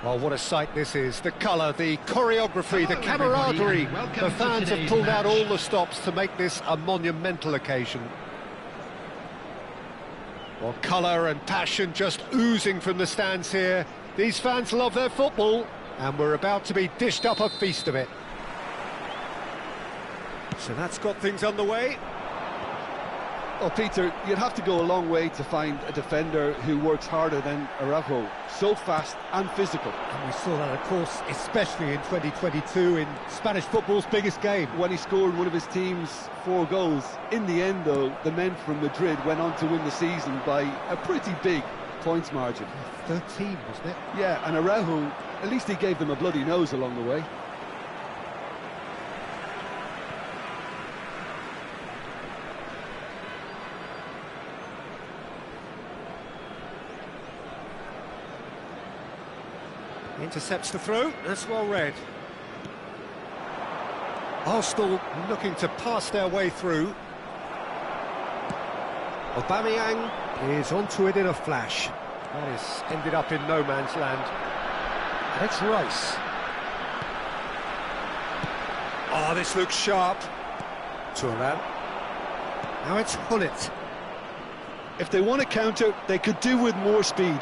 Well, what a sight this is. The colour, the choreography, the camaraderie. The fans have pulled out all the stops to make this a monumental occasion. Well, colour and passion just oozing from the stands here. These fans love their football, and we're about to be dished up a feast of it. So that's got things underway. Well, Peter, you'd have to go a long way to find a defender who works harder than Araujo. So fast and physical. And we saw that, of course, especially in 2022 in Spanish football's biggest game. When he scored one of his team's 4 goals. In the end, though, the men from Madrid went on to win the season by a pretty big points margin. 13, wasn't it? Yeah, and Araujo, at least he gave them a bloody nose along the way. Intercepts the throw, that's well read. Arsenal looking to pass their way through. Aubameyang is onto it in a flash. That is ended up in no man's land. And it's Rice. Oh, this looks sharp. Thuram. Now it's Hullet. If they want to counter, they could do with more speed.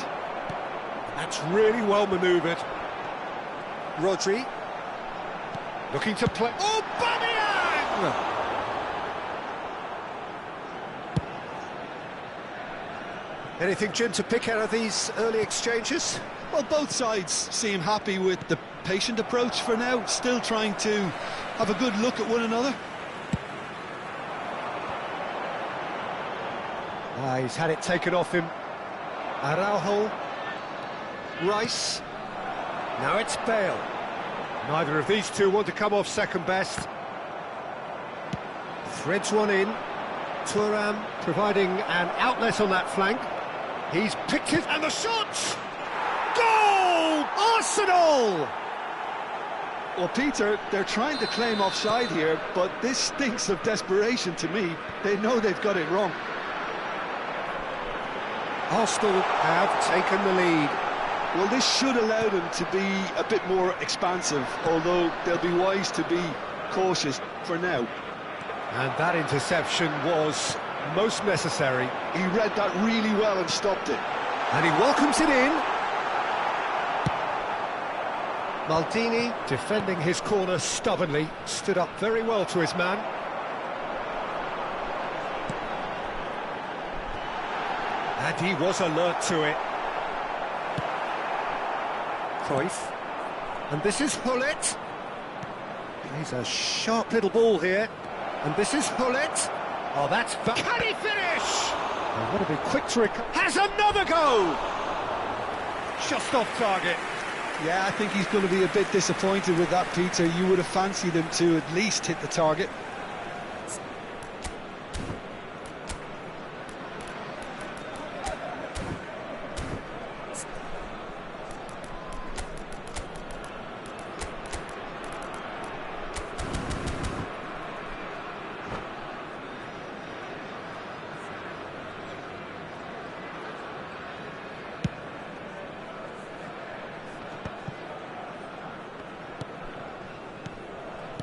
That's really well manoeuvred. Rodri. Looking to play. Oh, Aubameyang! Anything, Jim, to pick out of these early exchanges? Well, both sides seem happy with the patient approach for now, still trying to have a good look at one another. He's had it taken off him. Araujo. Rice. Now it's Bale. Neither of these two want to come off second best. Threads one in. Thuram providing an outlet on that flank. He's picked it, and the shot! Goal! Arsenal! Well, Peter, they're trying to claim offside here, but this stinks of desperation to me. They know they've got it wrong. Arsenal have taken the lead. Well, this should allow them to be a bit more expansive, although they'll be wise to be cautious for now. And that interception was most necessary. He read that really well and stopped it. And he welcomes it in. Maldini, defending his corner stubbornly, stood up very well to his man. And he was alert to it. Cruyff. And this is Hullet. He's a sharp little ball here. And this is Hullet. Oh, that's... Can he finish? Oh, what a bit quick to recover. Has another go! Just off target. Yeah, I think he's going to be a bit disappointed with that, Peter. You would have fancied him to at least hit the target.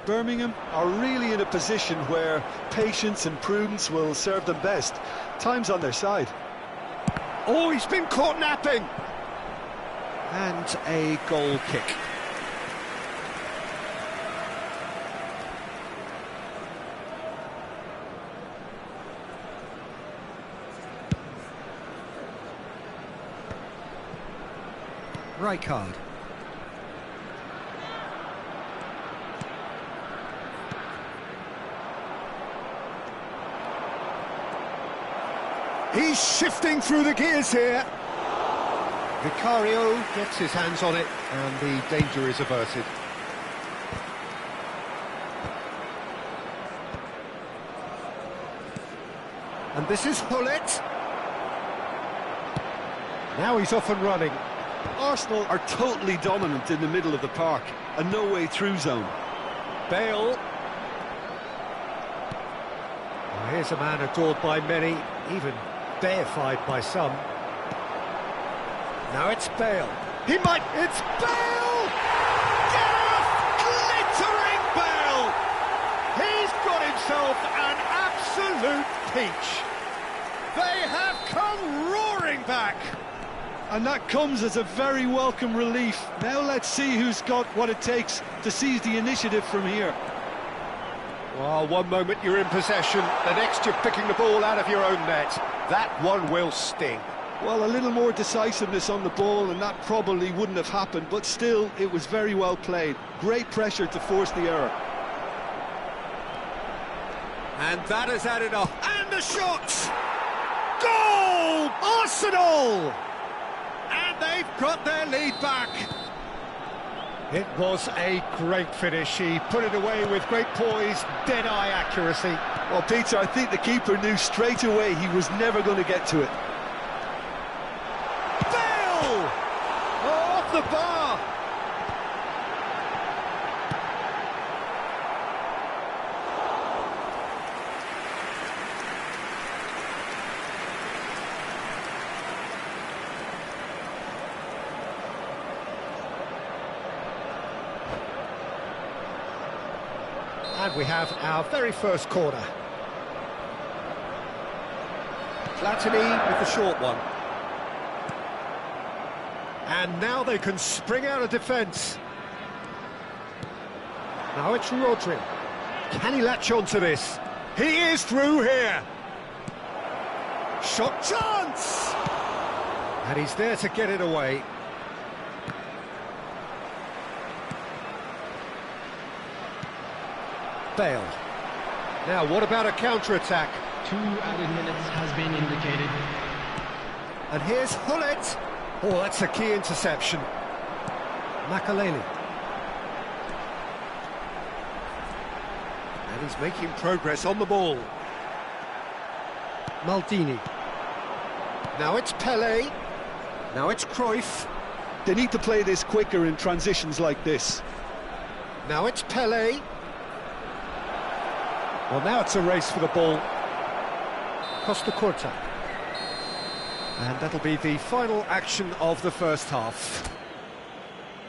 Birmingham are really in a position where patience and prudence will serve them best. Time's on their side. Oh, he's been caught napping! And a goal kick. Right card. He's shifting through the gears here. Vicario gets his hands on it, and the danger is averted. And this is Hullet. Now he's off and running. Arsenal are totally dominant in the middle of the park, a no-way through zone. Bale. Oh, here's a man adored by many, even deified by some. Now it's Bale. He might... It's Bale! Gareth glittering Bale! He's got himself an absolute peach. They have come roaring back. And that comes as a very welcome relief. Now let's see who's got what it takes to seize the initiative from here. Well, one moment you're in possession, the next you're picking the ball out of your own net. That one will sting. Well, a little more decisiveness on the ball and that probably wouldn't have happened, but still, it was very well played. Great pressure to force the error. And that has added up. And the shot! Goal! Arsenal! And they've got their lead back. It was a great finish. He put it away with great poise, dead-eye accuracy. Well, Peter, I think the keeper knew straight away he was never going to get to it. Bale! Oh, off the bar! And we have our very first corner. Platini with the short one. And now they can spring out of defence. Now it's Rodri. Can he latch on to this? He is through here. Shot chance! And he's there to get it away. Bale. Now, what about a counter-attack? 2 added minutes has been indicated. And here's Hullet. Oh, that's a key interception. Makaleli. And he's making progress on the ball. Maldini. Now it's Pelé. Now it's Cruyff. They need to play this quicker in transitions like this. Now it's Pelé. Well, now it's a race for the ball. Costa Curta. And that'll be the final action of the first half.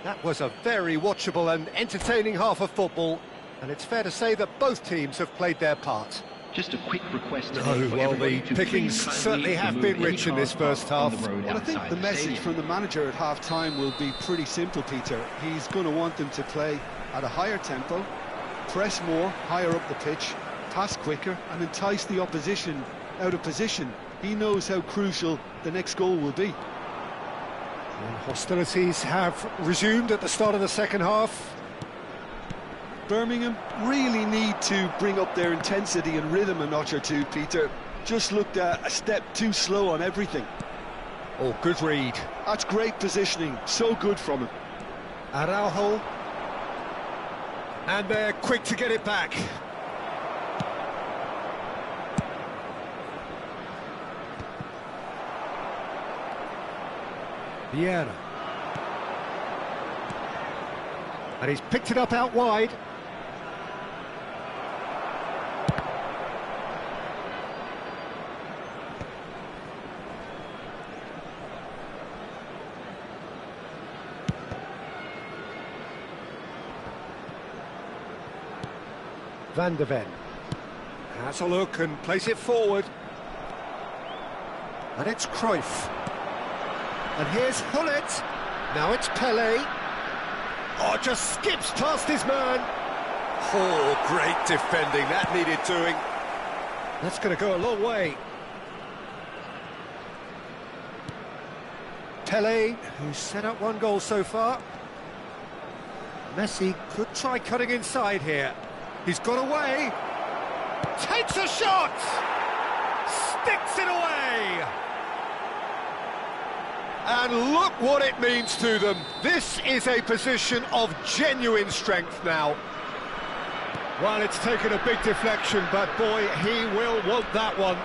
That was a very watchable and entertaining half of football, and it's fair to say that both teams have played their part. Just a quick request. Well, the pickings certainly have been rich in this first half. Well, I think the message from the manager at half-time will be pretty simple, Peter. He's going to want them to play at a higher tempo, press more, higher up the pitch, pass quicker, and entice the opposition out of position. He knows how crucial the next goal will be. And hostilities have resumed at the start of the second half. Birmingham really need to bring up their intensity and rhythm a notch or two, Peter. Just looked a step too slow on everything. Oh, good read. That's great positioning, so good from him. Araujo. And they're quick to get it back. Vieira. And he's picked it up out wide. Van de Ven has a look and plays it forward. And it's Cruyff. And here's Hullet. Now it's Pelé. Oh, just skips past his man. Oh, great defending. That needed doing. That's going to go a long way. Pelé, who's set up one goal so far. Messi could try cutting inside here. He's got away. Takes a shot. Sticks it away. And look what it means to them. This is a position of genuine strength now. Well, it's taken a big deflection, but boy, he will want that one.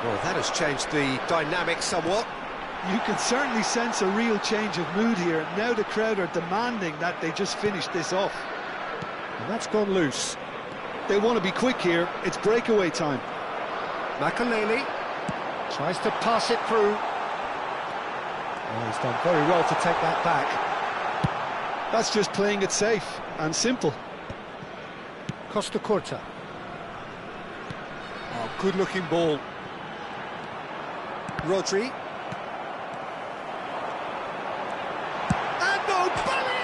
Well, that has changed the dynamic somewhat. You can certainly sense a real change of mood here. Now the crowd are demanding that they just finish this off. And that's gone loose. They want to be quick here. It's breakaway time. Makaleli tries to pass it through. Oh, he's done very well to take that back. That's just playing it safe and simple. Costa Curta. Oh, good-looking ball. Rodri. And no volley!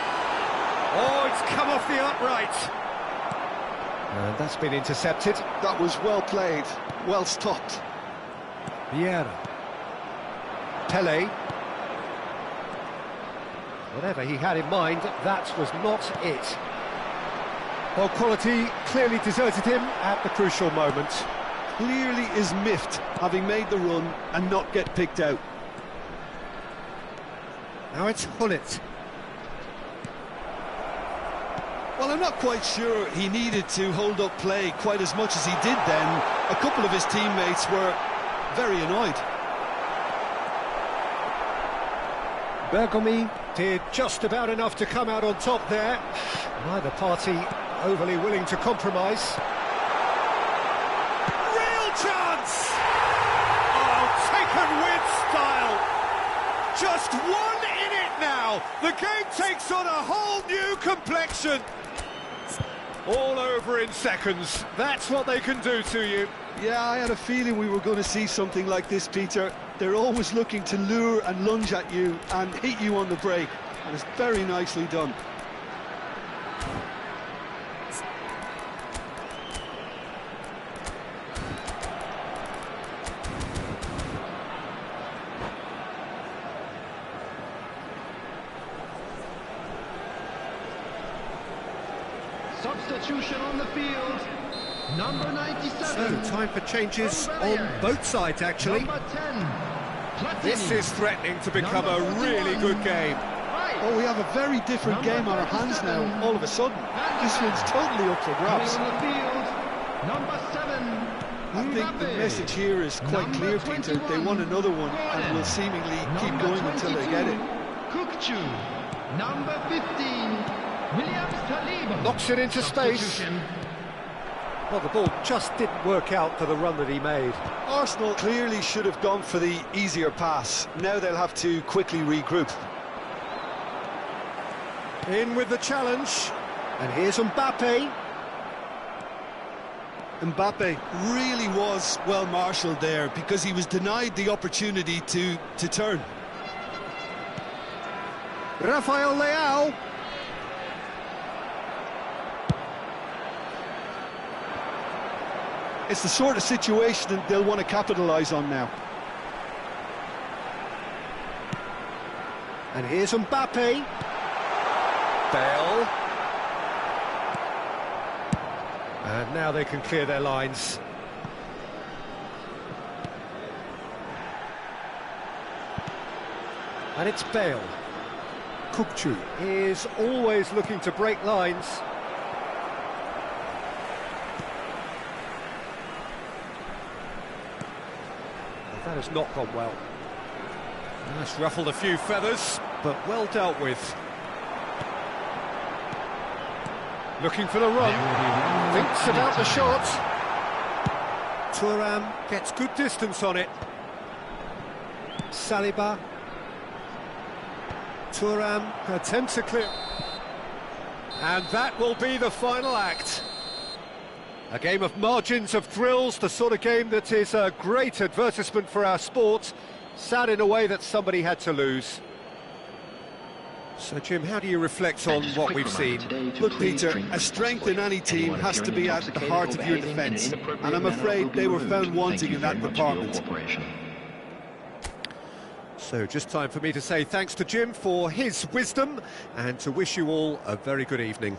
Oh, it's come off the upright. And that's been intercepted. That was well played, well stopped. Vieira. Pelé. Whatever he had in mind, that was not it. Well, quality clearly deserted him at the crucial moment. Clearly is miffed, having made the run and not get picked out. Now it's Hullet. Well, I'm not quite sure he needed to hold up play quite as much as he did then. A couple of his teammates were very annoyed. Bergomi did just about enough to come out on top there. Neither party overly willing to compromise. Real chance! Oh, taken with style. Just one in it now. The game takes on a whole new complexion. All over in seconds. That's what they can do to you. Yeah, I had a feeling we were going to see something like this, Peter. They're always looking to lure and lunge at you and hit you on the break, and it's very nicely done. Substitution on the field. Number 97. So, time for changes on both sides, actually. Number 10. Platini. This is threatening to become a really good game. Oh, we have a very different game on our hands now, all of a sudden. This one's totally up for grabs. On the field. Number 7. I think the message here is quite clear, Peter. They want another one and will seemingly keep going until they get it. Kukchu. Number 15, Williams Saliba. Knocks it into space. Substitution. Well, the ball just didn't work out for the run that he made. Arsenal clearly should have gone for the easier pass. Now they'll have to quickly regroup. In with the challenge. And here's Mbappe. Mbappe really was well marshalled there because he was denied the opportunity to turn. Rafael Leao. It's the sort of situation that they'll want to capitalise on now. And here's Mbappe. Bale. And now they can clear their lines. And it's Bale. Kukçu is always looking to break lines. That has not gone well. That's ruffled a few feathers, but well dealt with. Looking for the run. Thinks about the shot. Thuram gets good distance on it. Saliba. Thuram attempts to clear. And that will be the final act. A game of margins of thrills, the sort of game that is a great advertisement for our sport. Sad in a way that somebody had to lose. So, Jim, how do you reflect on what we've seen? Look, Peter, a strength in any team has to be at the heart of your defence, and I'm afraid they were found wanting in that department. So, just time for me to say thanks to Jim for his wisdom, and to wish you all a very good evening.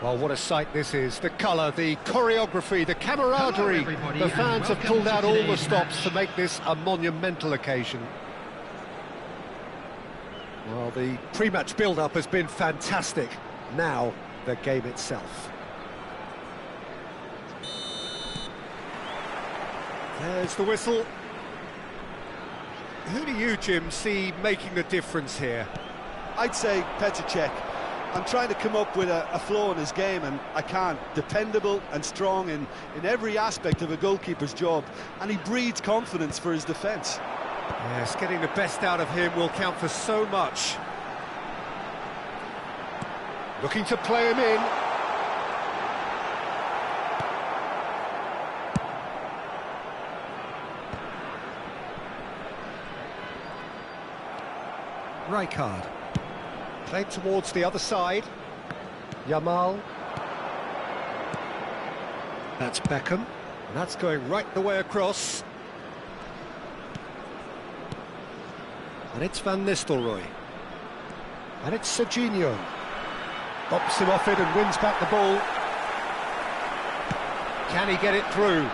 Well, what a sight this is. The colour, the choreography, the camaraderie. everybody, The and fans have welcome pulled to out all the today's stops match. to make this a monumental occasion. Well, the pre-match build-up has been fantastic. Now, the game itself. There's the whistle. Who do you, Jim, see making the difference here? I'd say Petr Cech. I'm trying to come up with a flaw in his game, and I can't. Dependable and strong in every aspect of a goalkeeper's job, and he breeds confidence for his defence. Yes, getting the best out of him will count for so much. Looking to play him in. Rijkaard. Played towards the other side. Yamal. That's Beckham. And that's going right the way across. And it's Van Nistelrooy. And it's Serginho. Bops him off it and wins back the ball. Can he get it through?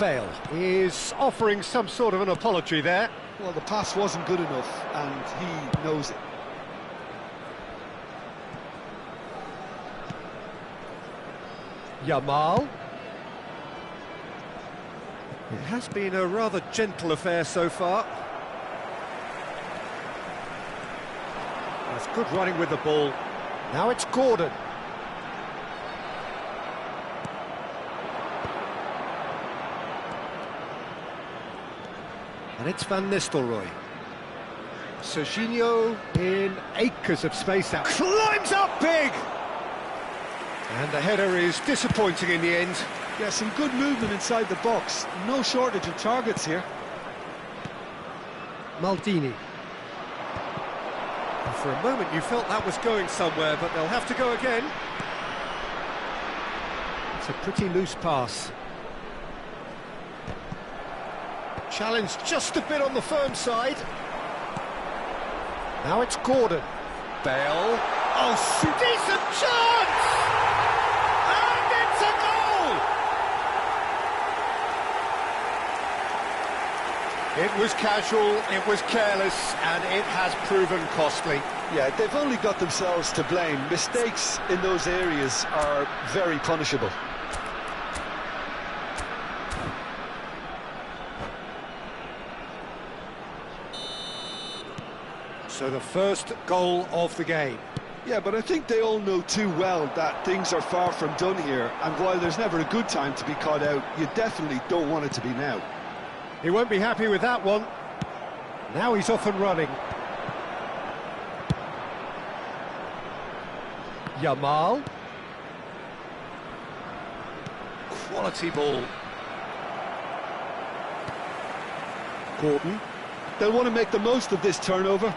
Bale is offering some sort of an apology there. Well, the pass wasn't good enough, and he knows it. Yamal. It has been a rather gentle affair so far. That's good running with the ball. Now it's Gordon. And it's Van Nistelrooy. Serginho in acres of space out. Climbs up big! And the header is disappointing in the end. Yeah, some good movement inside the box. No shortage of targets here. Maldini. And for a moment you felt that was going somewhere, but they'll have to go again. It's a pretty loose pass. Challenge just a bit on the firm side. Now it's Gordon. Bale. Oh, decent chance! And it's a goal! It was casual, it was careless, and it has proven costly. Yeah, they've only got themselves to blame. Mistakes in those areas are very punishable. So the first goal of the game. Yeah, but I think they all know too well that things are far from done here, and while there's never a good time to be caught out, you definitely don't want it to be now. He won't be happy with that one. Now he's off and running. Yamal. Quality ball. Gordon. They'll want to make the most of this turnover.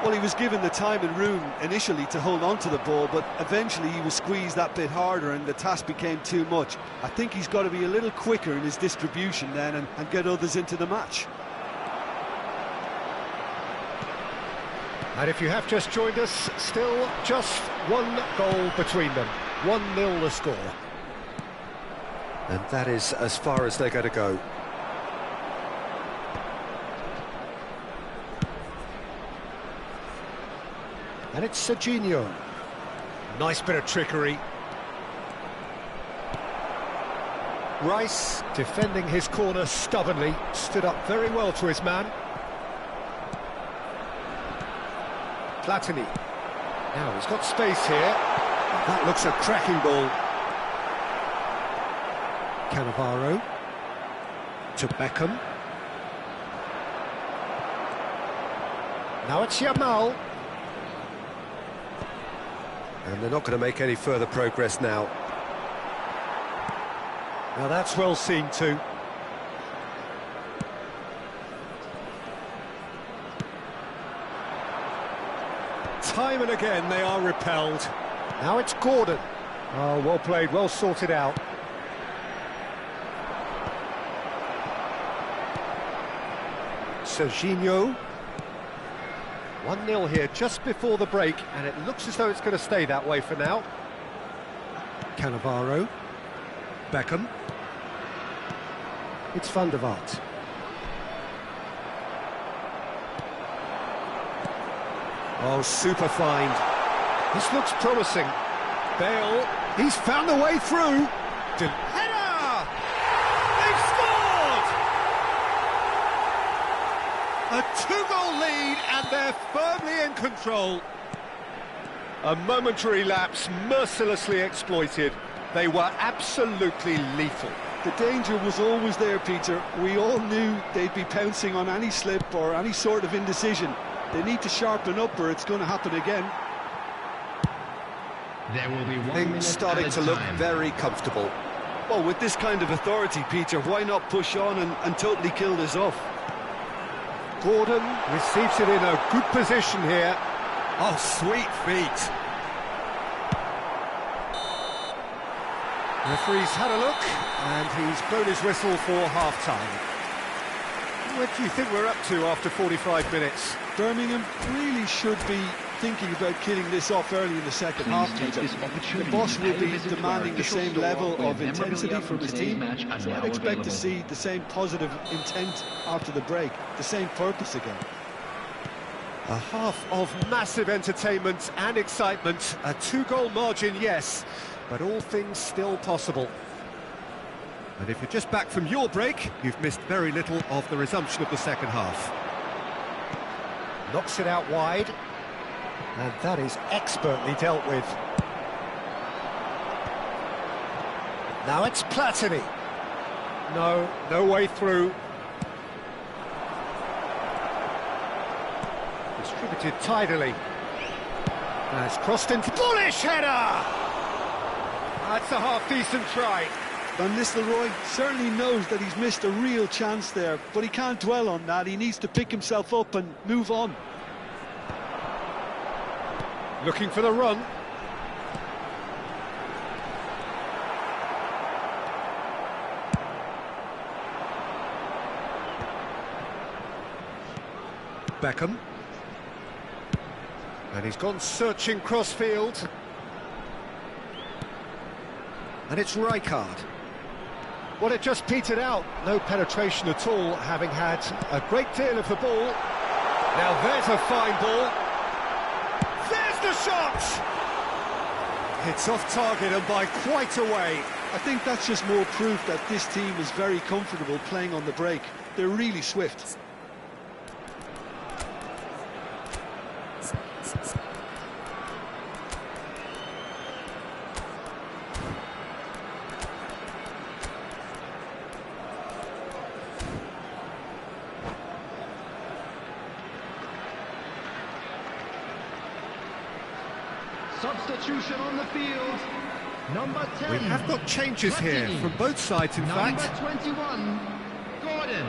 Well, he was given the time and room initially to hold on to the ball, but eventually he was squeezed that bit harder and the task became too much. I think he's got to be a little quicker in his distribution then and get others into the match. And if you have just joined us, still just one goal between them. 1-0 the score. And that is as far as they're going to go. And it's Serginho. Nice bit of trickery. Rice, defending his corner stubbornly, stood up very well to his man. Platini. Now he's got space here. That looks a cracking ball. Cannavaro. To Beckham. Now it's Yamal. And they're not going to make any further progress now. Now that's well seen too. Time and again they are repelled. Now it's Gordon. Oh, well played, well sorted out. Serginho. 1-0 here just before the break, and it looks as though it's going to stay that way for now. Cannavaro. Beckham. It's Van der Vaart. Oh, super find. This looks promising. Bale, he's found a way through. Header! They've scored! A 2-goal lead, and they're firmly in control. A momentary lapse, mercilessly exploited. They were absolutely lethal. The danger was always there, Peter. We all knew they'd be pouncing on any slip or any sort of indecision. They need to sharpen up or it's going to happen again. There will be 1 Things minute starting to look time. very comfortable. Well, with this kind of authority, Peter, why not push on and totally kill this off? Gordon receives it in a good position here. Oh, sweet feet. The referee's had a look, and he's blown his whistle for half-time. What do you think we're up to after 45 minutes? Birmingham really should be thinking about killing this off early in the second half, Peter. The boss will be demanding the same level of intensity from his team, so I'd expect to see the same positive intent after the break, the same purpose again. A half of massive entertainment and excitement. A 2-goal margin, yes, but all things still possible. And if you're just back from your break, you've missed very little of the resumption of the second half. Knocks it out wide, and that is expertly dealt with. Now it's Platini. No way through. Distributed tidily. Now it's crossed into bullish header! That's a half-decent try. Van Nistelrooy certainly knows that he's missed a real chance there, but he can't dwell on that. He needs to pick himself up and move on. Looking for the run. Beckham. And he's gone searching cross-field. And it's Rijkaard. Well, it just petered out. No penetration at all, having had a great deal of the ball. Now there's a fine ball. There's the shot! It's off target and by quite a way. I think that's just more proof that this team is very comfortable playing on the break. They're really swift. Substitution on the field. Number 10. We have got changes here from both sides, in fact. Number 21, Gordon.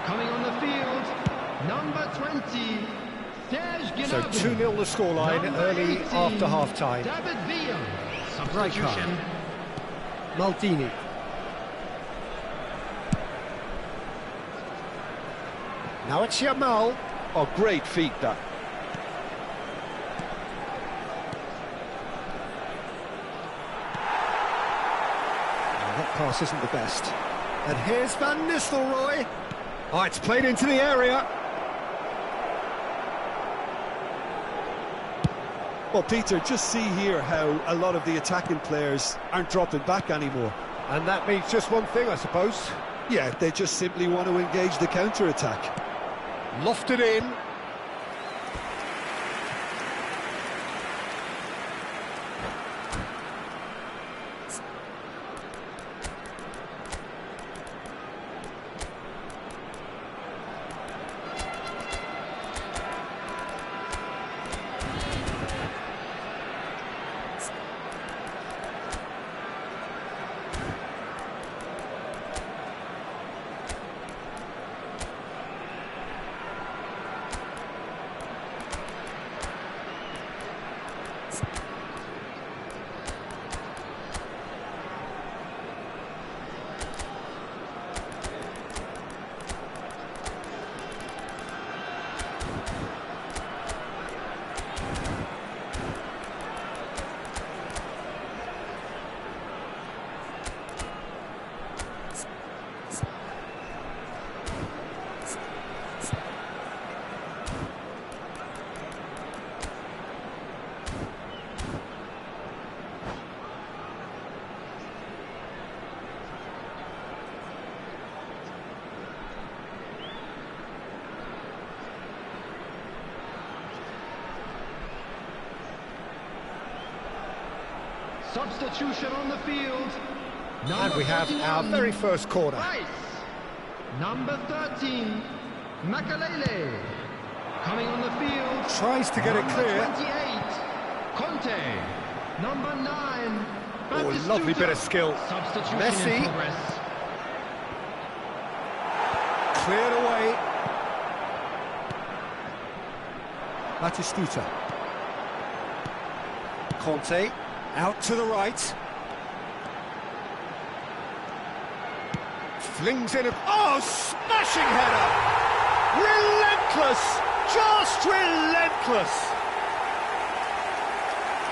Coming on the field, number 20, Serge So Gnabry. 2-0 the scoreline Number early 18, after half-time. David Villa. Substitution. Maldini. Now it's Yamal. Oh, great feat, that. That pass isn't the best. And here's Van Nistelrooy. Oh, it's played into the area. Well, Peter, just see here how a lot of the attacking players aren't dropping back anymore. And that means just one thing, I suppose. Yeah, they just simply want to engage the counter-attack. Lofted in. Substitution on the field. And we have our very first corner. Rice. Number 13, Makalele. Coming on the field. Tries to get it clear. 28, Conte. Number 9, Oh, lovely bit of skill. Substitution Messi. in progress. Cleared away. Batistuta. Conte. Out to the right. Flings in a... Oh, smashing header! Relentless! Just relentless!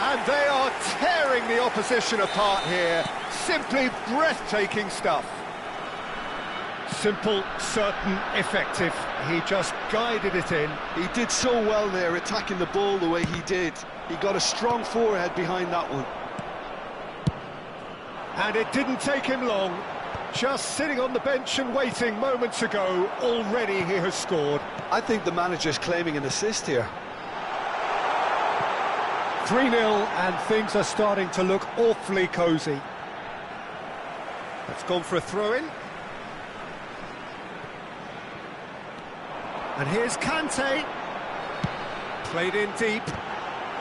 And they are tearing the opposition apart here. Simply breathtaking stuff. Simple, certain, effective. He just guided it in. He did so well there, attacking the ball the way he did. He got a strong forehead behind that one. And it didn't take him long. Just sitting on the bench and waiting moments ago, already he has scored. I think the manager's claiming an assist here. 3-0 and things are starting to look awfully cosy. That's gone for a throw-in. And here's Kante. Played in deep.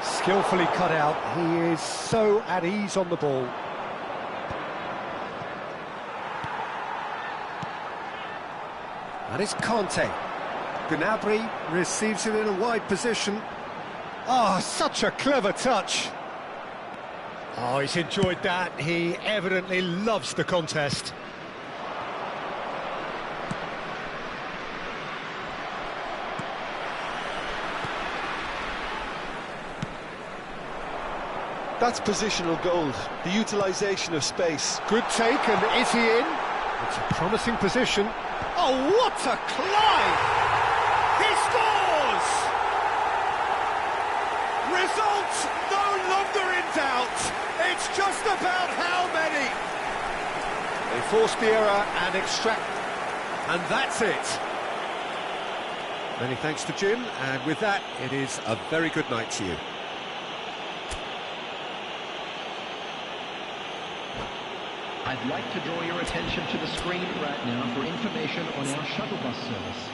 Skillfully cut out. He is so at ease on the ball. And it's Conte. Gnabry receives it in a wide position. Oh, such a clever touch. Oh, he's enjoyed that. He evidently loves the contest. That's positional gold, the utilisation of space. Good take, and is he in? It's a promising position. Oh, what a climb! He scores! Result no longer in doubt. It's just about how many. They force the error and extract, and that's it. Many thanks to Jim, and with that, it is a very good night to you. I'd like to draw your attention to the screen right now for information on our shuttle bus service.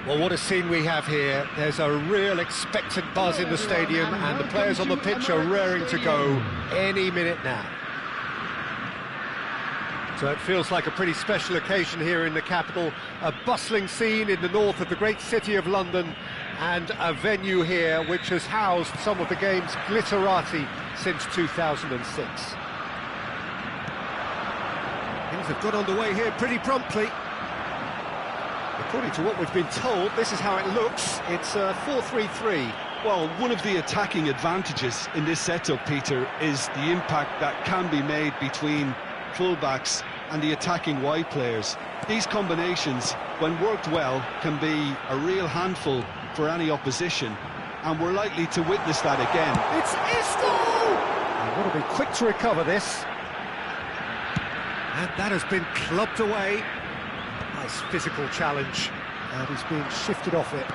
Well, what a scene we have here. There's a real expectant buzz in the stadium, and the players on the pitch are raring to go any minute now. So it feels like a pretty special occasion here in the capital, a bustling scene in the north of the great city of London, and a venue here which has housed some of the game's glitterati since 2006. Things have got underway here pretty promptly. According to what we've been told, this is how it looks. It's 4-3-3. Well, one of the attacking advantages in this setup, Peter, is the impact that can be made between fullbacks and the attacking wide players. These combinations, when worked well, can be a real handful for any opposition, and we're likely to witness that again. It's Isco! They've got to be quick to recover this. And that has been clubbed away. Nice physical challenge, and he's being shifted off it.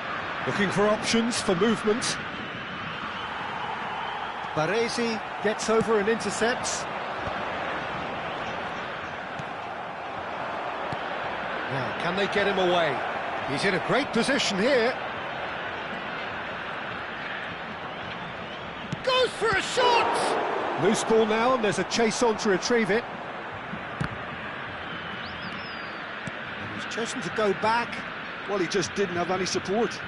Looking for options for movement. Baresi gets over and intercepts. Now, can they get him away? He's in a great position here. Goes for a shot! Loose ball now, and there's a chase on to retrieve it. And he's chosen to go back. Well, he just didn't have any support.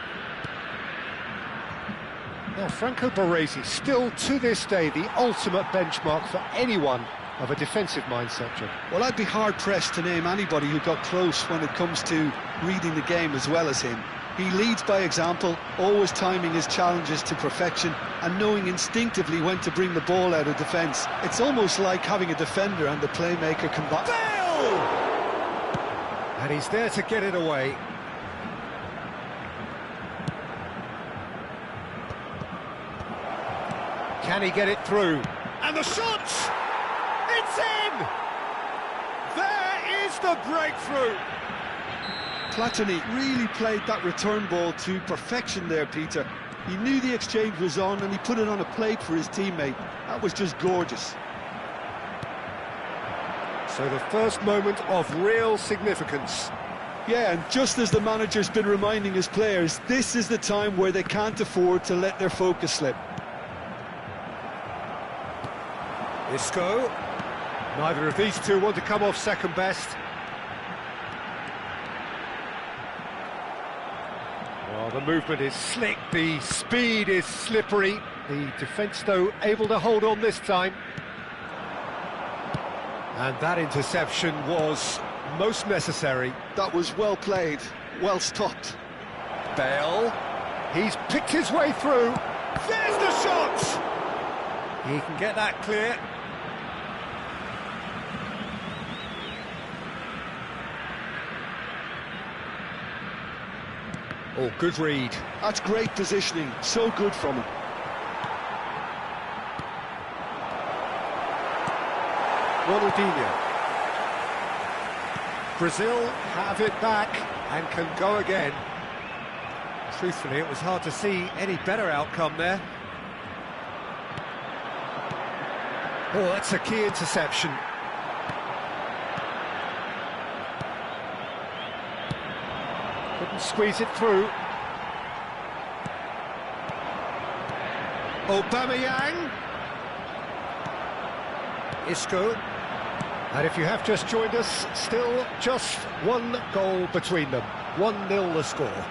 Now, Franco Baresi, still to this day, the ultimate benchmark for anyone of a defensive mindset, Jim. Well, I'd be hard-pressed to name anybody who got close when it comes to reading the game as well as him. He leads by example, always timing his challenges to perfection and knowing instinctively when to bring the ball out of defence. It's almost like having a defender and the playmaker combined. Bale! And he's there to get it away. Can he get it through? And the shot! It's in! There is the breakthrough! Platini really played that return ball to perfection there, Peter. He knew the exchange was on and he put it on a plate for his teammate. That was just gorgeous. So the first moment of real significance. Yeah, and just as the manager's been reminding his players, this is the time where they can't afford to let their focus slip. Isco. Neither of these two want to come off second best. Well, the movement is slick, the speed is slippery. The defence, though, able to hold on this time. And that interception was most necessary. That was well played, well stopped. Bale. He's picked his way through. There's the shot! He can get that clear. Oh, good read. That's great positioning, so good from him. Ronaldinho. Brazil have it back and can go again. Truthfully, it was hard to see any better outcome there. Oh, that's a key interception. Couldn't squeeze it through. Aubameyang. Isco. And if you have just joined us, still just one goal between them. 1-0 the score.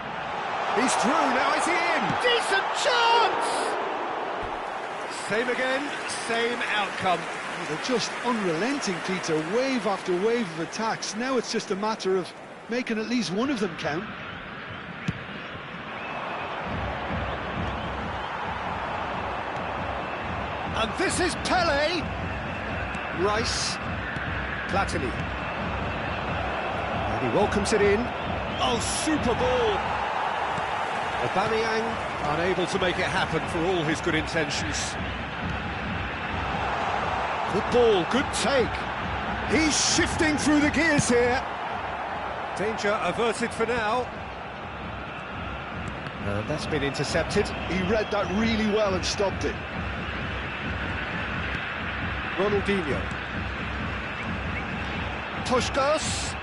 He's through, now is he in? Decent chance! Same again, same outcome. They're just unrelenting, Peter. Wave after wave of attacks. Now it's just a matter of making at least one of them count. And this is Pele. Rice. Platini. And he welcomes it in. Oh, super ball. Aubameyang unable to make it happen for all his good intentions. Good ball, good take. He's shifting through the gears here. Danger averted for now. And that's been intercepted. He read that really well and stopped it. Ronaldinho. Puskás.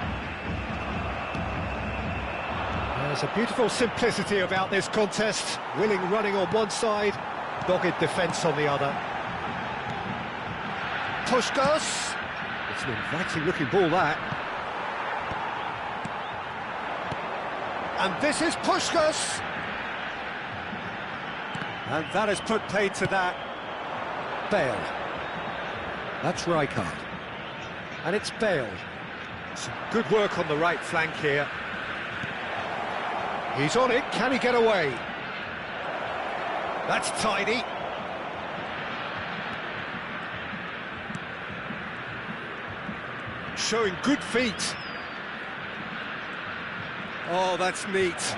There's a beautiful simplicity about this contest. Willing running on one side, dogged defence on the other. Puskás. It's an inviting looking ball, that. And this is Puskás. And that has put paid to that. Bale. That's Rijkaard. And it's Bale. Some good work on the right flank here. He's on it, can he get away? That's tidy. Showing good feet. Oh, that's neat.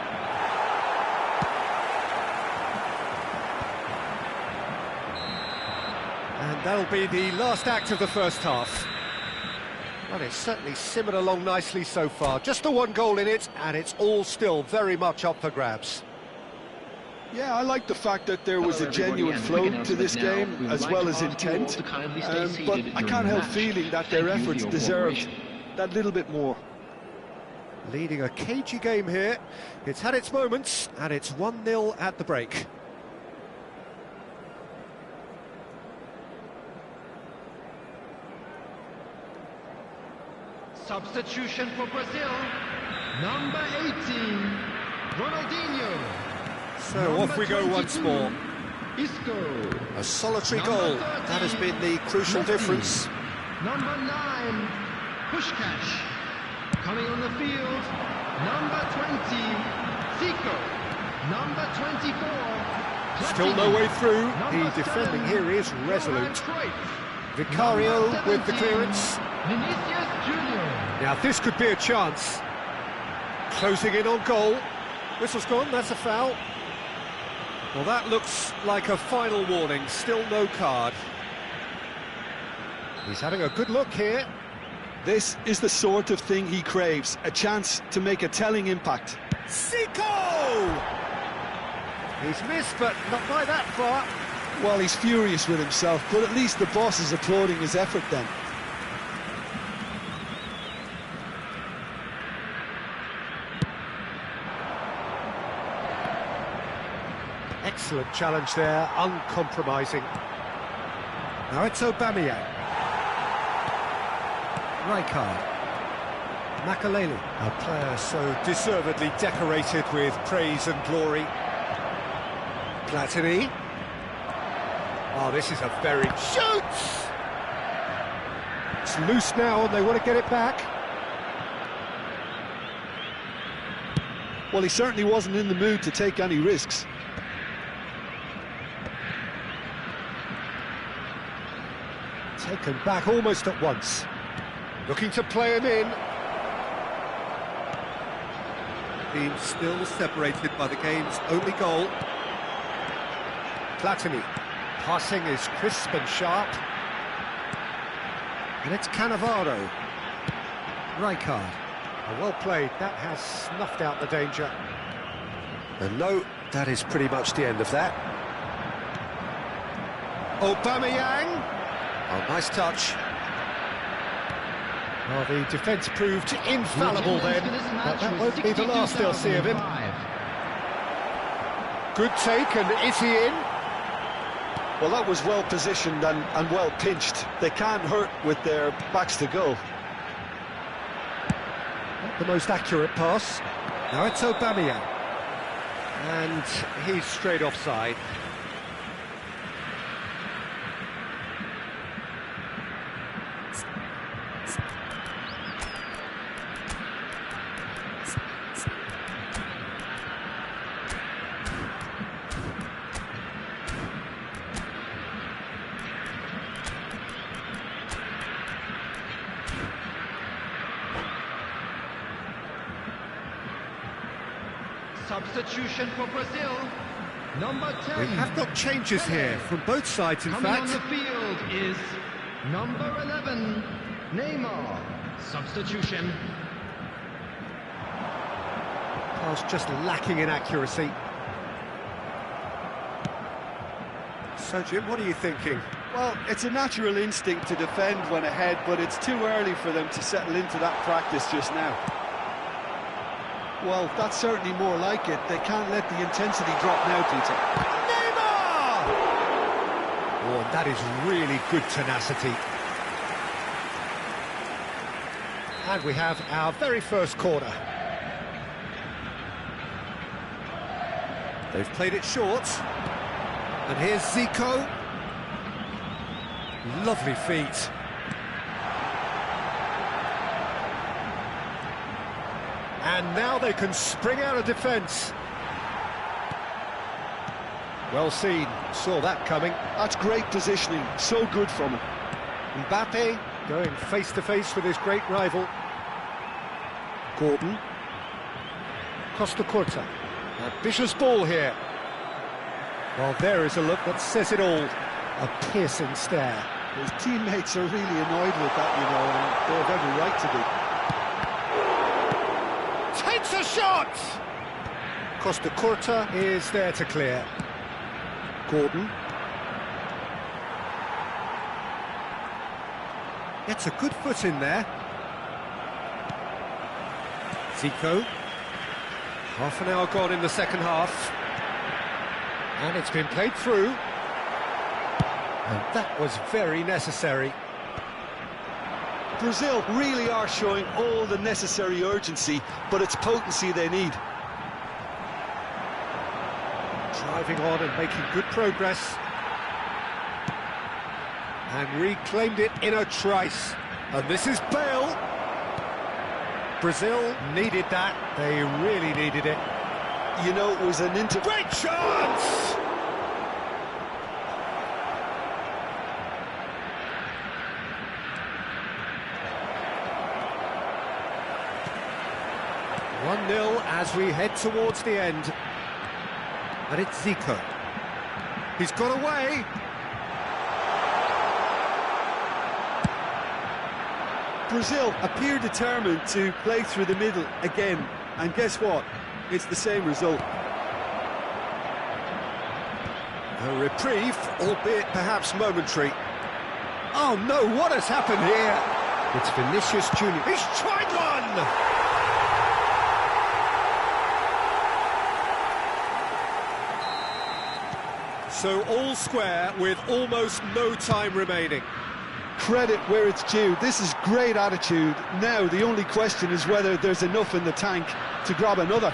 And that'll be the last act of the first half. Well, it's certainly simmered along nicely so far. Just the one goal in it, and it's all still very much up for grabs. Yeah, I like the fact that there was a genuine flow to this game, as well as intent. But I can't help feeling that their efforts deserved that little bit more. Leading a cagey game here. It's had its moments, and it's 1-0 at the break. Substitution for Brazil, number 18, Ronaldinho. So off we go once more. Isco. A solitary goal, that has been the crucial difference. Number 9, Puskás. Coming on the field, number 20, Zico. Number 24, Still no way through. Number The defending 7, here is resolute. Vicario Number with the 17, clearance. Vinicius Junior. Now this could be a chance. Closing in on goal. Whistle's gone, that's a foul. Well, that looks like a final warning, still no card. He's having a good look here. This is the sort of thing he craves, a chance to make a telling impact. Zico! He's missed, but not by that far. Well, he's furious with himself, but at least the boss is applauding his effort then. Excellent challenge there, uncompromising. Now it's Aubameyang. Rijkaard. Makaleli, a player so deservedly decorated with praise and glory. Platini. Oh, this is a very... Shoots! It's loose now and they want to get it back. Well, he certainly wasn't in the mood to take any risks. Taken back almost at once. Looking to play him in. Being still separated by the game's only goal. Platini. Passing is crisp and sharp. And it's Cannavaro. Rijkaard. Well played, that has snuffed out the danger. And no, that is pretty much the end of that. Aubameyang. Oh, nice touch. Well, the defence proved infallible then, but that won't be the last they'll see of him. Good take, and is he in? Well, that was well positioned and well pinched. They can't hurt with their backs to goal. Not the most accurate pass. Now it's Aubameyang. And he's straight offside. Substitution for Brazil, number 10. We have got changes here from both sides, in Coming fact. on the field is number 11, Neymar. Substitution. Pass just lacking in accuracy. So, Jim, what are you thinking? Well, it's a natural instinct to defend when ahead, but it's too early for them to settle into that practice just now. Well, that's certainly more like it. They can't let the intensity drop now, Peter. Neymar! Oh, that is really good tenacity. And we have our very first corner. They've played it short. And here's Zico. Lovely feet. And now they can spring out of defence. Well seen, saw that coming. That's great positioning, so good from him. Mbappe going face-to-face with his great rival. Gordon. Costa Curta. Ambitious ball here. Well, there is a look that says it all. A piercing stare. His teammates are really annoyed with that, you know, and they have every right to be. Takes a shot! Costa Curta is there to clear. Gordon. Gets a good foot in there. Zico. Half an hour gone in the second half. And it's been played through. And that was very necessary. Brazil really are showing all the necessary urgency, but it's potency they need. Driving on and making good progress. And reclaimed it in a trice. And this is Bale. Brazil needed that. They really needed it. You know, it was an great chance! (1-0) as we head towards the end. And it's Zico. He's got away. Brazil appear determined to play through the middle again. And guess what? It's the same result. A reprieve, albeit perhaps momentary. Oh no, what has happened here? It's Vinicius Junior. He's tried one! So all square with almost no time remaining. Credit where it's due. This is great attitude. Now the only question is whether there's enough in the tank to grab another.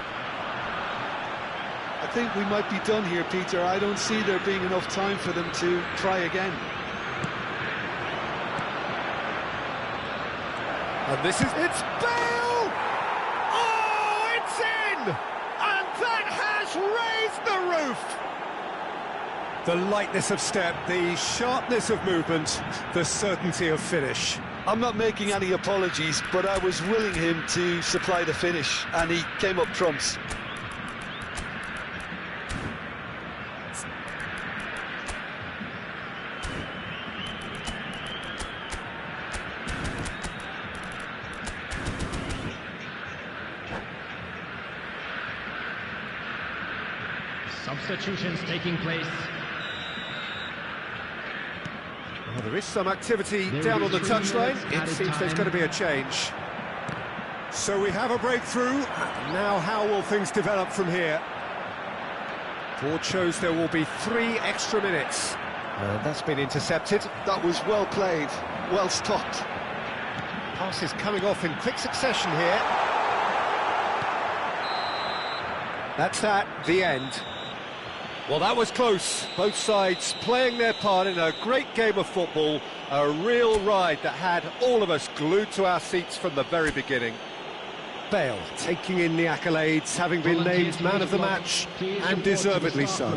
I think we might be done here, Peter. I don't see there being enough time for them to try again. And this is... It's Bale! Oh, it's in! And that has raised the roof! The lightness of step, the sharpness of movement, the certainty of finish. I'm not making any apologies, but I was willing him to supply the finish, and he came up trumps. Substitutions taking place. Well, there is some activity down on the touchline. It seems there's going to be a change. So we have a breakthrough. Now how will things develop from here? Board shows there will be 3 extra minutes. That's been intercepted. That was well played, well stopped. Passes coming off in quick succession here. That's that, the end. Well, that was close. Both sides playing their part in a great game of football. A real ride that had all of us glued to our seats from the very beginning. Bale taking in the accolades, having been named man of the match, and deservedly so.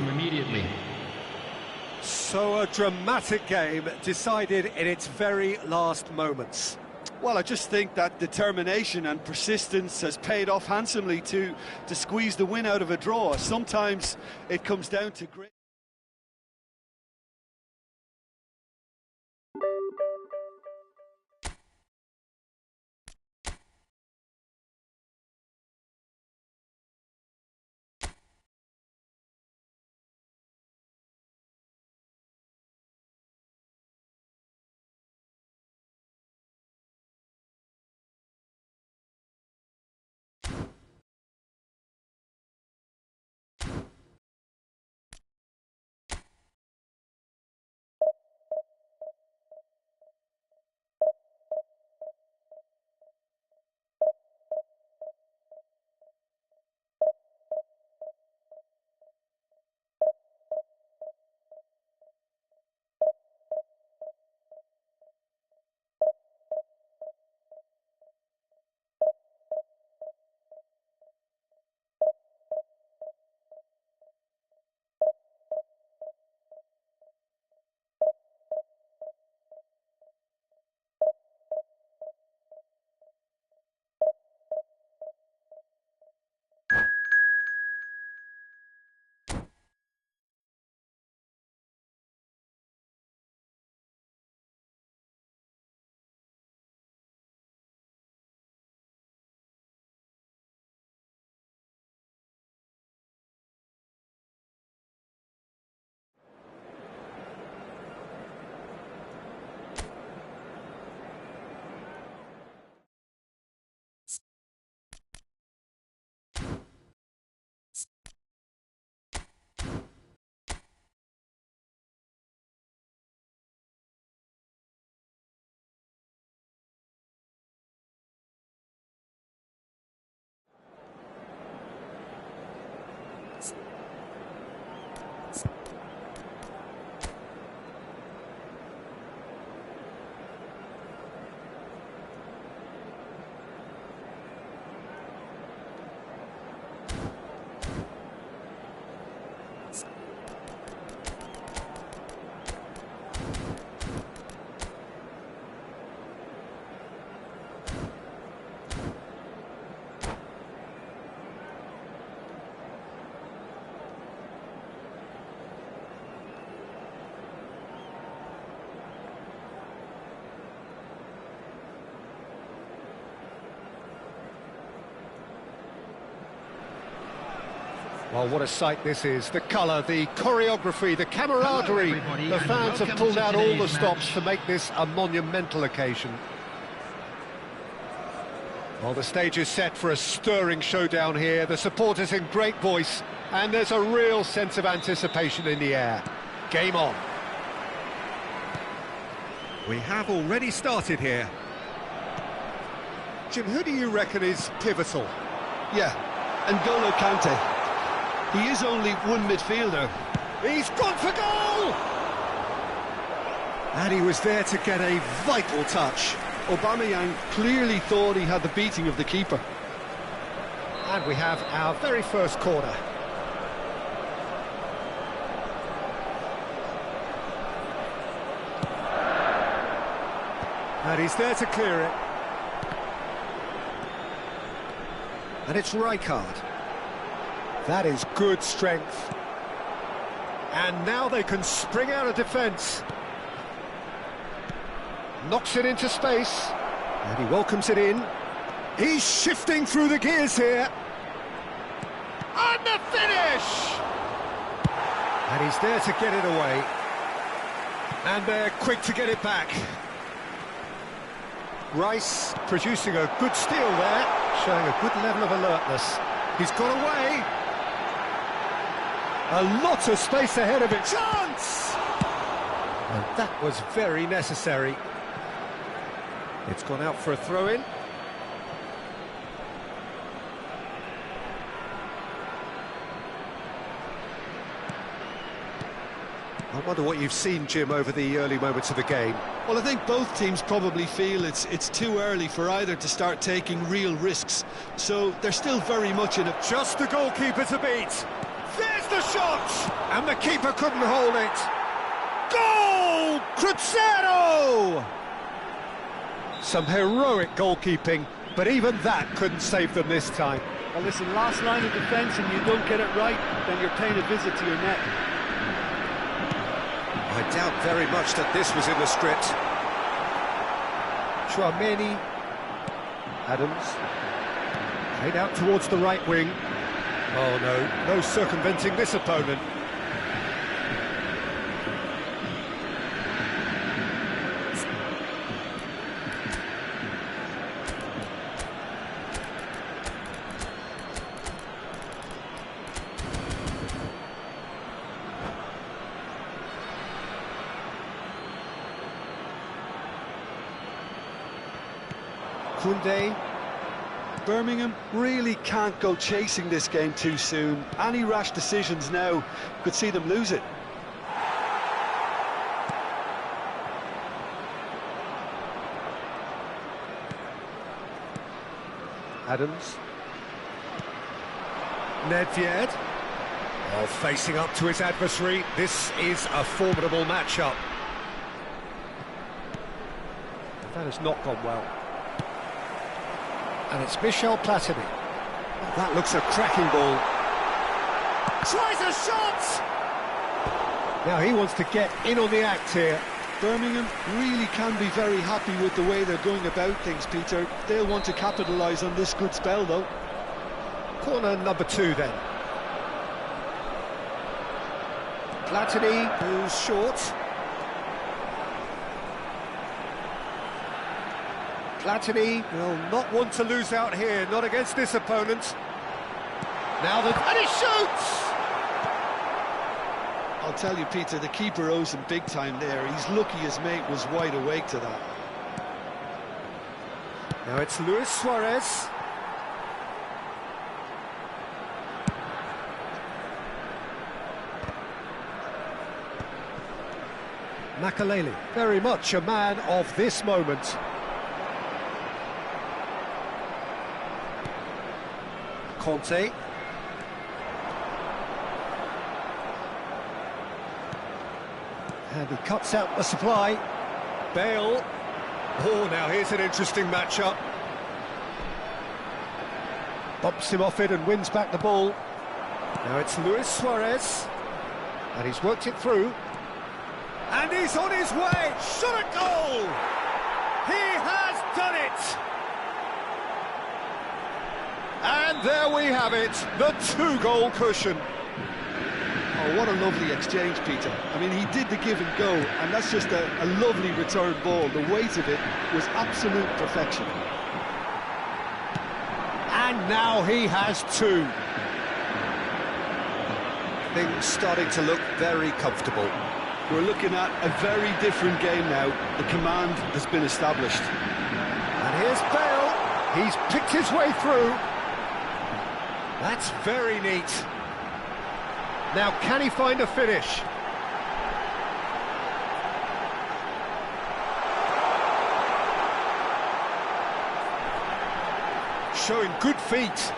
So a dramatic game decided in its very last moments. Well, I just think that determination and persistence has paid off handsomely to squeeze the win out of a draw. Sometimes it comes down to grit. Well, what a sight this is. The colour, the choreography, the camaraderie. The fans have pulled out all the stops to make this a monumental occasion. Well, the stage is set for a stirring showdown here. The supporters in great voice, and there's a real sense of anticipation in the air. Game on. We have already started here. Jim, who do you reckon is pivotal? Yeah, N'Golo Kante. He is only one midfielder. He's gone for goal! And he was there to get a vital touch. Aubameyang clearly thought he had the beating of the keeper. And we have our very first corner. And he's there to clear it. And it's Rijkaard. That is good strength. And now they can spring out of defence. Knocks it into space. And he welcomes it in. He's shifting through the gears here. And the finish! And he's there to get it away. And they're quick to get it back. Rice producing a good steal there, showing a good level of alertness. He's got away. A lot of space ahead of it. Chance! And that was very necessary. It's gone out for a throw-in. I wonder what you've seen, Jim, over the early moments of the game. Well, I think both teams probably feel it's too early for either to start taking real risks. So they're still very much in a... Just the goalkeeper to beat. There's the shot! And the keeper couldn't hold it. Goal! Cruzeiro! Some heroic goalkeeping, but even that couldn't save them this time. Well, listen, last line of defence and you don't get it right, then you're paying a visit to your net. I doubt very much that this was in the script. Chouameni. Adams. Played out towards the right wing. Oh no, no circumventing this opponent. Koundé. Birmingham really can't go chasing this game too soon. Any rash decisions now could see them lose it. Adams. Nedved. Oh, facing up to his adversary. This is a formidable matchup. That has not gone well. And it's Michel Platini. That looks a cracking ball. Tries a shot! Now he wants to get in on the act here. Birmingham really can be very happy with the way they're going about things, Peter. They'll want to capitalise on this good spell, though. Corner number 2, then. Platini, who's short. Platini will not want to lose out here, not against this opponent. Now and he shoots! I'll tell you, Peter, the keeper owes him big time there. He's lucky his mate was wide awake to that. Now it's Luis Suarez. Makaleli, very much a man of this moment. Conte. And he cuts out the supply. Bale. Oh, now here's an interesting matchup. Bumps him off it and wins back the ball. Now it's Luis Suarez. And he's worked it through. And he's on his way. Shot a goal! He has done it! And And there we have it, the two-goal cushion. Oh, what a lovely exchange, Peter. I mean, he did the give and go, and that's just a lovely return ball. The weight of it was absolute perfection. And now he has two. Things starting to look very comfortable. We're looking at a very different game now. The command has been established. And here's Bale. He's picked his way through. That's very neat. Now, can he find a finish? Showing good feet.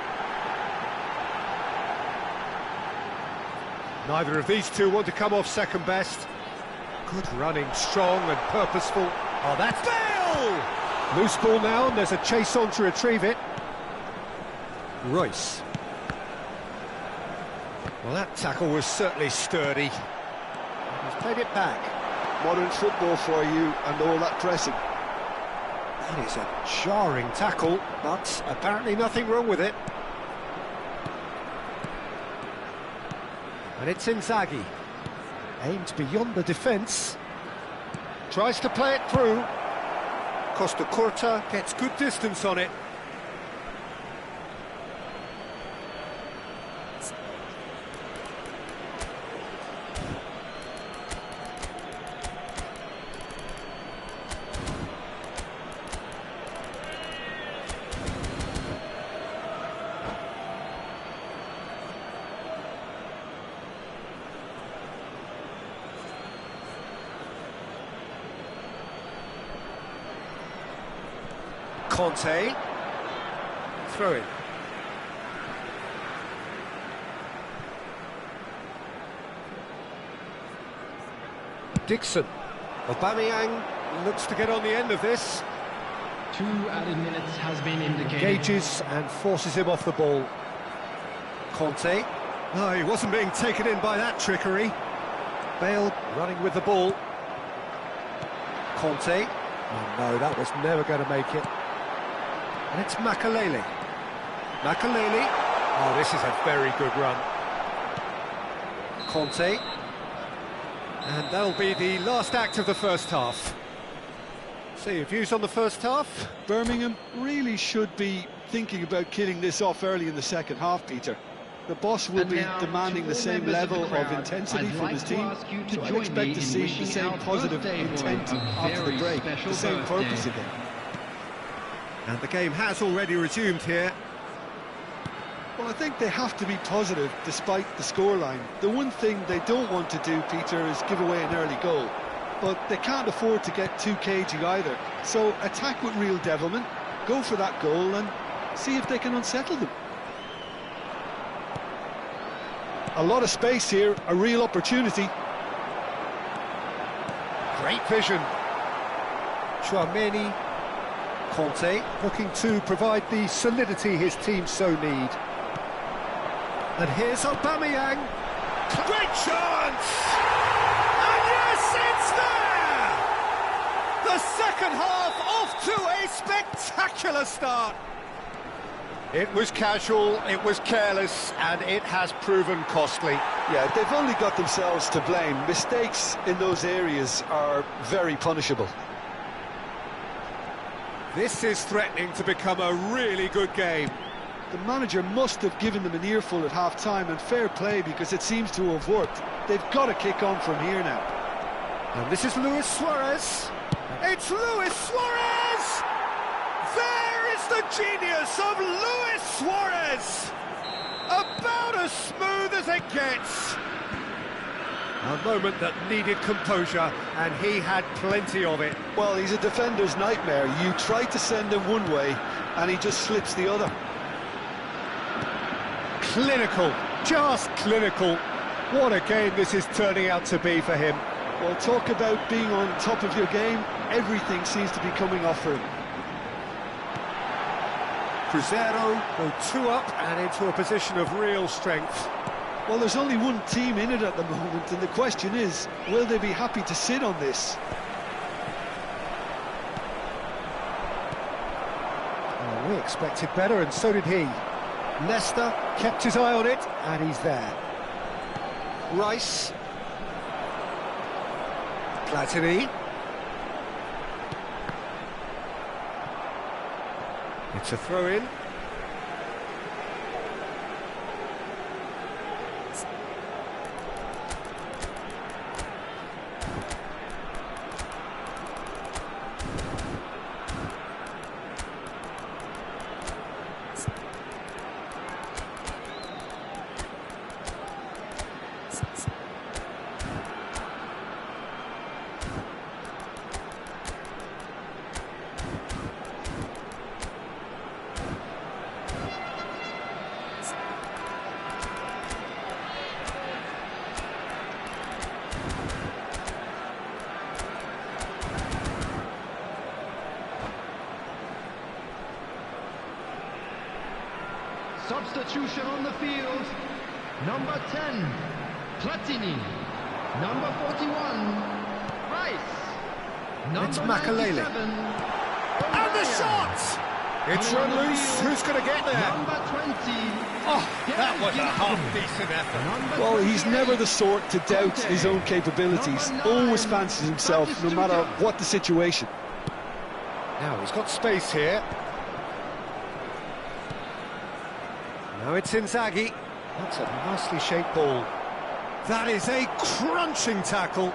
Neither of these two want to come off second best. Good running, strong and purposeful. Oh, that's Bale! Loose ball now, and there's a chase on to retrieve it. Royce. Well, that tackle was certainly sturdy. He's played it back. Modern football for you and all that pressing. That is a jarring tackle, but apparently nothing wrong with it. And it's Inzaghi. Aimed beyond the defence. Tries to play it through. Costa Curta gets good distance on it. Conte, throw in. Dixon. Aubameyang looks to get on the end of this. 2 added minutes has been indicated. Engages and forces him off the ball. Conte. Oh, he wasn't being taken in by that trickery. Bale running with the ball. Conte. Oh no, that was never going to make it. And it's Makalele. Makalele. Oh, this is a very good run. Conte. And that'll be the last act of the first half. So your views on the first half? Birmingham really should be thinking about killing this off early in the second half, Peter. The boss will be demanding the same level of intensity from his team, so I expect to see the same positive intent after the break, the same purpose again. And the game has already resumed here. Well, I think they have to be positive despite the scoreline. The one thing they don't want to do, Peter, is give away an early goal. But they can't afford to get too cagey either. So attack with real devilment, go for that goal and see if they can unsettle them. A lot of space here, a real opportunity. Great vision. Chouameni. Conte looking to provide the solidity his team so need. And here's Aubameyang. Great chance! And yes, it's there! The second half off to a spectacular start. It was casual, it was careless, and it has proven costly. Yeah, they've only got themselves to blame. Mistakes in those areas are very punishable. This is threatening to become a really good game. The manager must have given them an earful at half-time, and fair play because it seems to have worked. They've got to kick on from here now. And this is Luis Suarez. It's Luis Suarez! There is the genius of Luis Suarez! About as smooth as it gets. A moment that needed composure, and he had plenty of it. Well, he's a defender's nightmare. You try to send him one way, and he just slips the other. Clinical, just clinical. What a game this is turning out to be for him. Well, talk about being on top of your game. Everything seems to be coming off for him. Cruzeiro go 2 up and into a position of real strength. Well, there's only one team in it at the moment, and the question is, will they be happy to sit on this? Oh, we expected better, and so did he. Leicester kept his eye on it, and he's there. Rice. Platini. It's a throw-in. Substitution on the field. Number 10, Platini. Number 41, Rice. Number It's Makalele. 97, And the shot! It's run loose. Who's going to get there? Number 20. Oh, that was a half-decent effort. Well, he's never the sort to doubt his own capabilities. Always fancies himself, no matter what the situation. Now he's got space here. Now it's Inzaghi. That's a nicely shaped ball. That is a crunching tackle.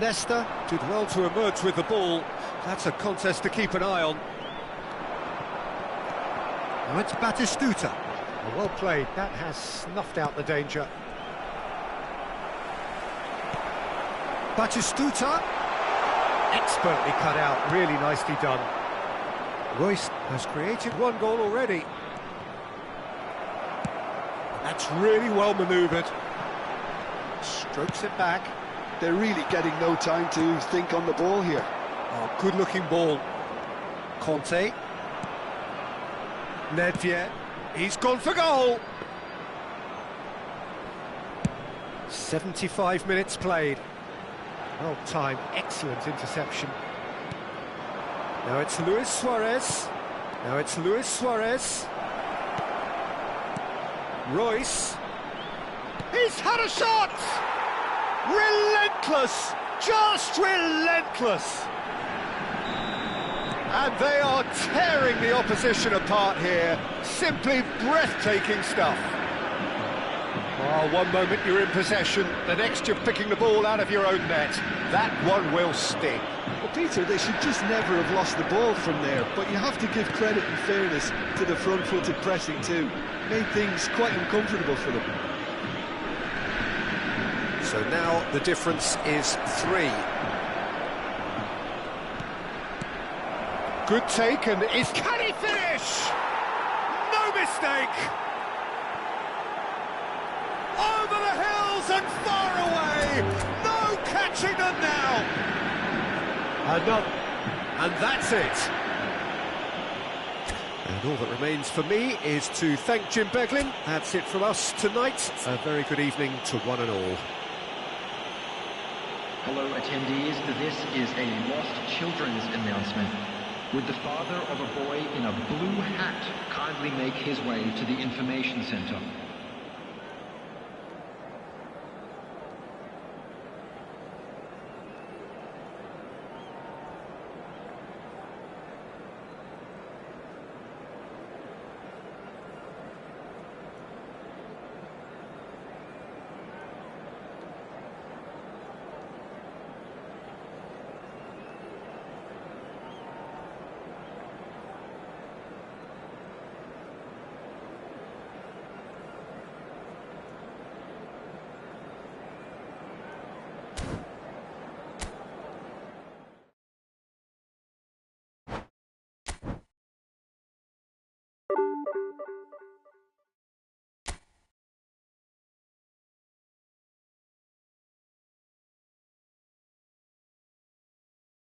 Leicester did well to emerge with the ball. That's a contest to keep an eye on. Now it's Batistuta. Well played. That has snuffed out the danger. Batistuta. Expertly cut out. Really nicely done. Royce has created one goal already. That's really well manoeuvred. Strokes it back. They're really getting no time to think on the ball here. Oh, good-looking ball. Conte. Nedved. He's gone for goal. 75 minutes played. Well timed, excellent interception. Now it's Luis Suarez. Now it's Luis Suarez. Royce. He's had a shot! Relentless! Just relentless! And they are tearing the opposition apart here. Simply breathtaking stuff. Oh, one moment you're in possession, the next you're picking the ball out of your own net. That one will sting. Well, Peter, they should just never have lost the ball from there, but you have to give credit and fairness to the front-footed pressing too. Made things quite uncomfortable for them. So now the difference is 3. Good take, and can he finish? No mistake! Over the hills and far away! No catching them now! Another, and that's it. And all that remains for me is to thank Jim Beglin. That's it from us tonight. A very good evening to one and all. Hello attendees, this is a lost children's announcement. Would the father of a boy in a blue hat kindly make his way to the information center?